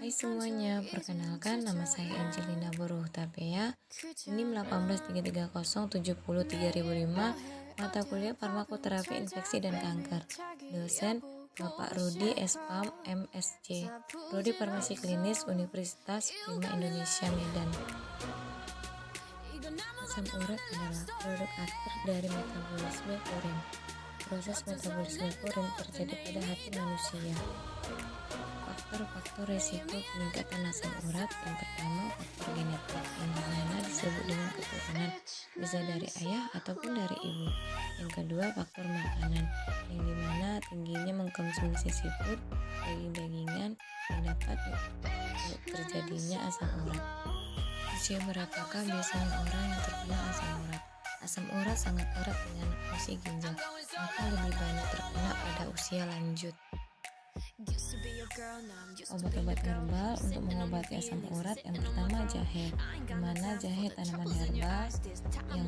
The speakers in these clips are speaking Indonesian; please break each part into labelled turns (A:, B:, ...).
A: Hai semuanya, perkenalkan nama saya Angelina Boruhutapea, NIM 18330703005, mata kuliah farmakoterapi infeksi dan kanker, dosen Bapak Rudi Espam MSc, Prodi Farmasi Klinis Universitas 5 Indonesia Medan. Asam urat adalah produk akhir dari metabolisme urin. Proses metabolisme urin terjadi pada hati manusia. Faktor-faktor resiko peningkatan asam urat yang pertama faktor genetik yang dimana disebut dengan keturunan, bisa dari ayah ataupun dari ibu. Yang kedua faktor makanan yang dimana tingginya mengkonsumsi seafood, daging-dagingan yang dapat terjadinya asam urat. Usia berapakah biasanya orang yang terkena asam urat? Asam urat sangat erat dengan fungsi ginjal, maka lebih banyak terkena pada usia lanjut. Obat-obat herbal untuk mengobati asam urat yang pertama jahe, di mana jahe tanaman herbal yang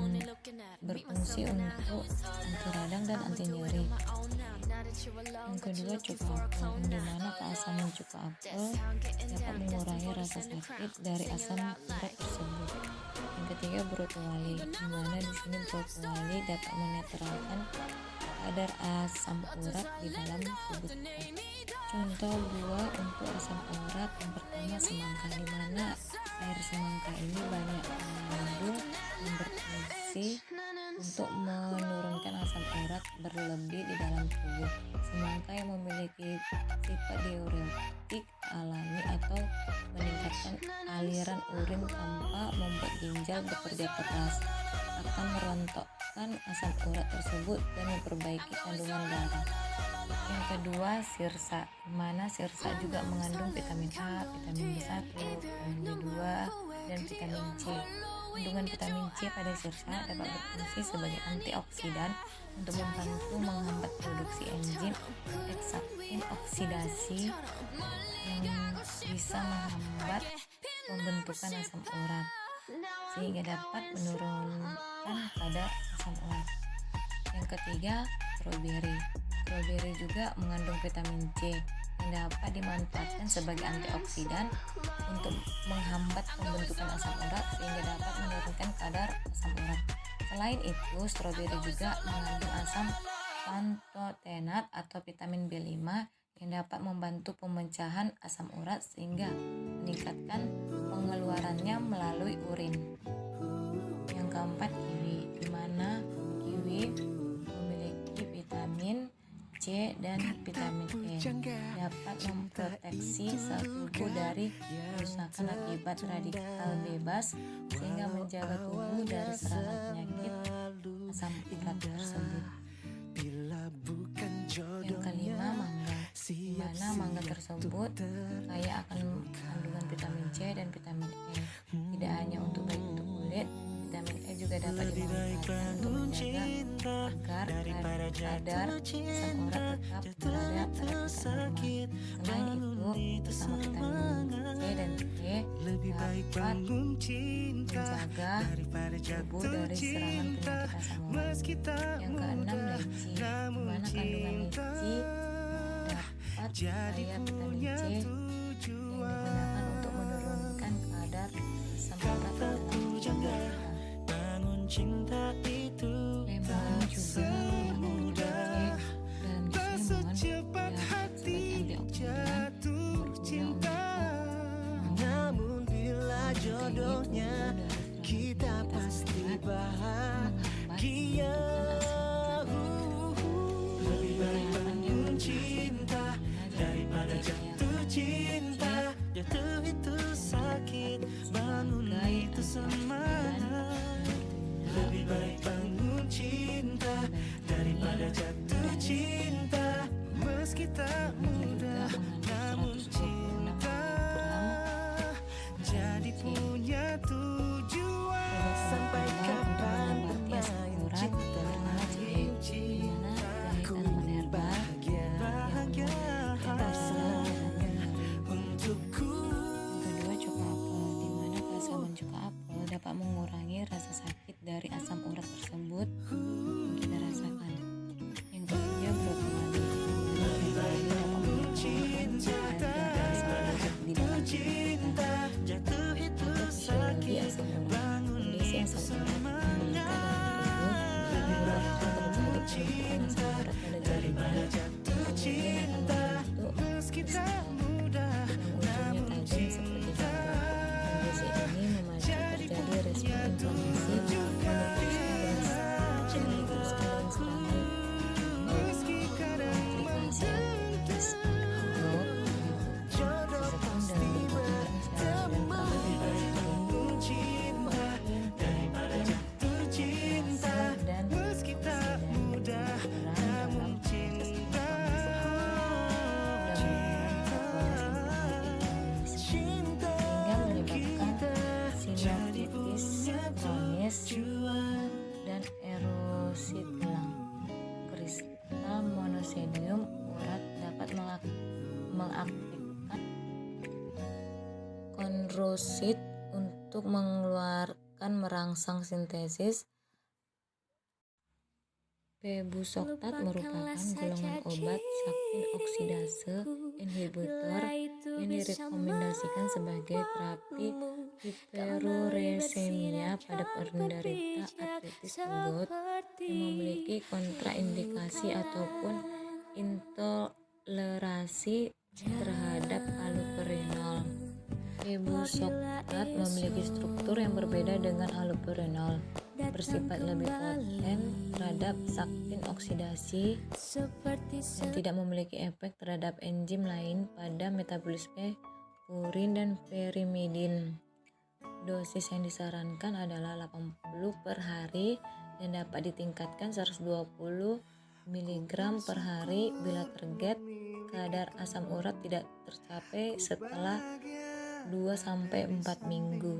A: berfungsi untuk anti radang dan anti nyeri. Yang kedua cuka apel, di mana keasaman cuka apel dapat mengurangi rasa sakit dari asam urat tersebut. Yang ketiga brokoli, di mana di sini brokoli dapat menetralkan kadar asam urat di dalam tubuh kita. Contoh buah untuk asam urat yang pertama semangka, di mana air semangka ini banyak mengandung yang berfungsi untuk menurunkan asam urat berlebih di dalam tubuh. Semangka yang memiliki sifat diuretik alami atau meningkatkan aliran urin tanpa membuat ginjal bekerja keras akan merontokkan asam urat tersebut dan memperbaiki kandungan darah. Yang kedua sirsa, di mana sirsa juga mengandung vitamin A, vitamin B1, vitamin B2, dan vitamin C. Kandungan vitamin C pada sirsa dapat berfungsi sebagai antioksidan untuk membantu menghambat produksi enzim heksakin oksidasi yang bisa menghambat pembentukan asam urat sehingga dapat menurunkan kadar asam urat. Yang ketiga strawberry. Strawberry juga mengandung vitamin C yang dapat dimanfaatkan sebagai antioksidan untuk menghambat pembentukan asam urat sehingga dapat menurunkan kadar asam urat. Selain itu, strawberry juga mengandung asam pantotenat atau vitamin B5 yang dapat membantu pemecahan asam urat sehingga meningkatkan pengeluarannya melalui urin. Yang keempat kiwi, di mana kiwi memiliki vitamin C dan vitamin E, dapat memproteksi sel tubuh dari kerusakan akibat radikal bebas sehingga menjaga tubuh dari serangan penyakit asam urat tersebut. Yang kelima mangga, di mana mangga tersebut kaya akan kandungan vitamin C dan vitamin E. Tidak hanya untuk baik untuk kulit, vitamin E juga dapat dimanfaatkan untuk menjaga agar kadar asam urat tetap berada pada tingkat normal. Selain itu, bersama vitamin C dan E dapat menjaga tubuh dari serangan penyakit asam urat. Yang keenam leci, di mana kandungan leci dapat kaya vitamin C yang digunakan untuk menurunkan kadar asam urat dalam tubuh kita.
B: Cinta itu
A: Lemon juga mengandung vitamin C dalam jus lemon dapat sebagai antioksidan berguna
B: namun bila jodohnya kita pasti bahagia. Lebih baik bangun cinta daripada jatuh cinta. Jatuh itu sakit, bangun itu semangat. Lebih baik bangun cinta daripada jatuh cinta. Meski tak mudah namun cinta jadi punya tujuan. Sampai kapan bermain cinta, ku bahagia rasanya untukku.
A: Kedua cuka apel, di mana keasaman cuka apel dapat mengurangi rasa sakit dari asam urat tersebut yang kita rasakan. Yang ketiga brokoli, di mana brokoli dapat kristal yang ujungnya tajam seperti tombak. Kondisi ini memacu terjadi respon inflamasi yang diteruskan serangan komplikasi aktivitas gout disebabkan dalam berbagai syaraf dan dan dan erosi tulang. Kristal monosodium urat dapat mengaktifkan kondrosit untuk mengeluarkan merangsang sintesis. Pebusoktat merupakan golongan obat saktin oksidase inhibitor yang direkomendasikan sebagai terapi hiperuresemia pada penderita artritis gout yang memiliki kontraindikasi ataupun intolerasi terhadap allopurinol. Pebusoktat memiliki struktur yang berbeda dengan allopurinol, bersifat lebih poten terhadap saktin oksidasi dan tidak memiliki efek terhadap enzim lain pada metabolisme purin dan perimidin. Dosis yang disarankan adalah 80 per hari dan dapat ditingkatkan 120 mg per hari bila target kadar asam urat tidak tercapai setelah 2-4 minggu.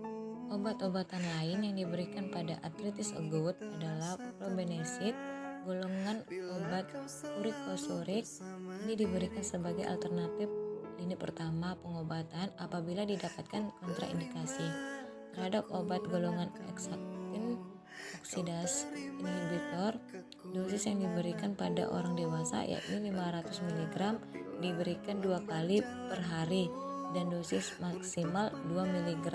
A: Obat-obatan lain yang diberikan pada artritis gout adalah probenecid, golongan obat urikosurik. Ini diberikan sebagai alternatif lini pertama pengobatan apabila didapatkan kontraindikasi. Terhadap obat golongan eksaktin oksidase inhibitor, dosis yang diberikan pada orang dewasa yakni 500 mg diberikan 2 kali per hari dan dosis maksimal 2 mg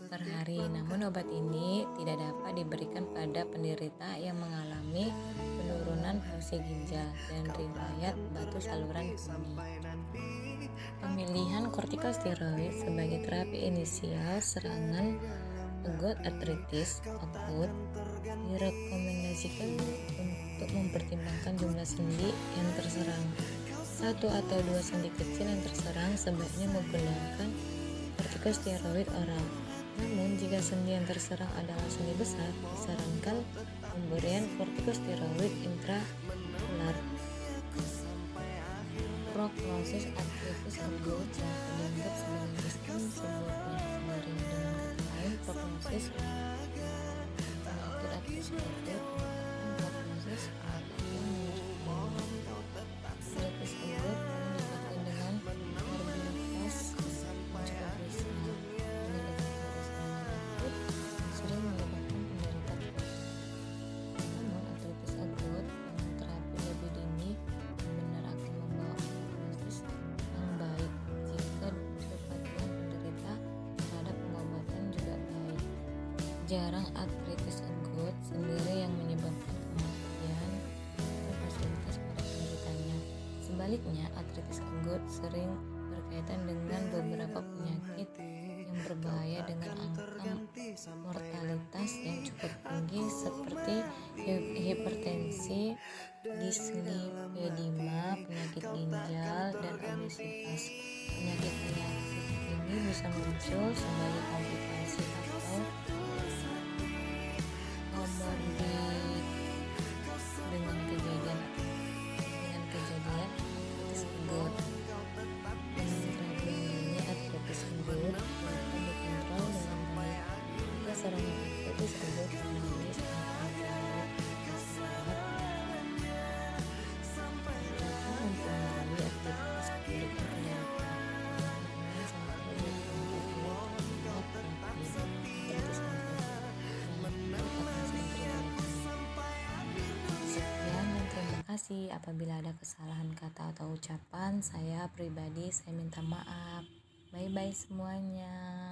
A: per hari. Namun obat ini tidak dapat diberikan pada penderita yang mengalami penurunan fungsi ginjal dan riwayat batu saluran kemih. Pemilihan kortikosteroid sebagai terapi inisial serangan gout artritis akut direkomendasikan untuk mempertimbangkan jumlah sendi yang terserang. 1 atau 2 sendi kecil yang terserang sebaiknya menggunakan kortikosteroid oral. Namun jika sendi yang terserang adalah sendi besar, disarankan pemberian kortikosteroid intraokular. Prognosis artritis gout sangat dianggap sebagai sistem sebuah penyakit sendiri. Dengan kata lain, prognosis penyakit artritis gout merupakan prognosis artritis gout didapatkan dengan morbiditas yang cukup riskan, sering menyebabkan penderita berat. Namun artritis gout dengan terapi lebih dini benar akan membawa prognosis yang baik. Jika kepatuhan penderita terhadap pengobatan juga baik. Jarang artritis gout sendiri yang menyebabkan kematian atau fasilitas pada penderitanya. Sebaliknya, artritis gout sering berkaitan dengan beberapa penyakit yang berbahaya dengan angka mortalitas yang cukup tinggi seperti hipertensi, dislipidemia, penyakit ginjal, dan obesitas. Penyakit-penyakit ini bisa muncul sebagai komplikasi atau komorbid dengan kejadian artritis gout. Dengan terapi ini artritis gout dapat dikontrol dengan baik. Jika serangan artritis gout mengalami serangan mempengaruhi aktivitas kulit penderita. Ini sangat penting untuk artritis Sekian dan terima kasih. Apabila ada kesalahan kata atau ucapan, saya pribadi saya minta maaf. Bye bye semuanya.